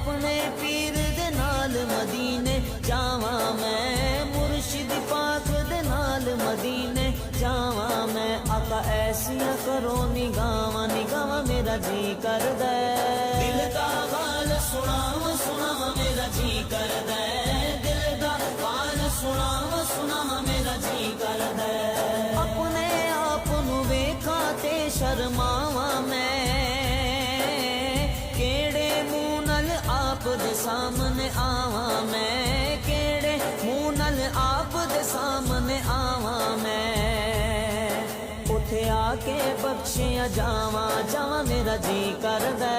अपने पीर दे नाल मदीने जावा मैं, मुर्शिद पाक दे नाल मदीने जावा मैं। आका ऐसियां करो निगावां निगावां मेरा जी करदा दिल दा हाल सुनावा सुनावा मेरा जी करदा दिल दा हाल सुनावा सुनावा मेरा जी करदा। अपने आप नू वेखा ते शर्मावा मैं, केड़े मुंह नाल आप दे सामने आवा मैं, केड़े मुंह नाल आप दे सामने आवा मैं। उथे आके बख्शिया जावा जावा मेरा जी करदा।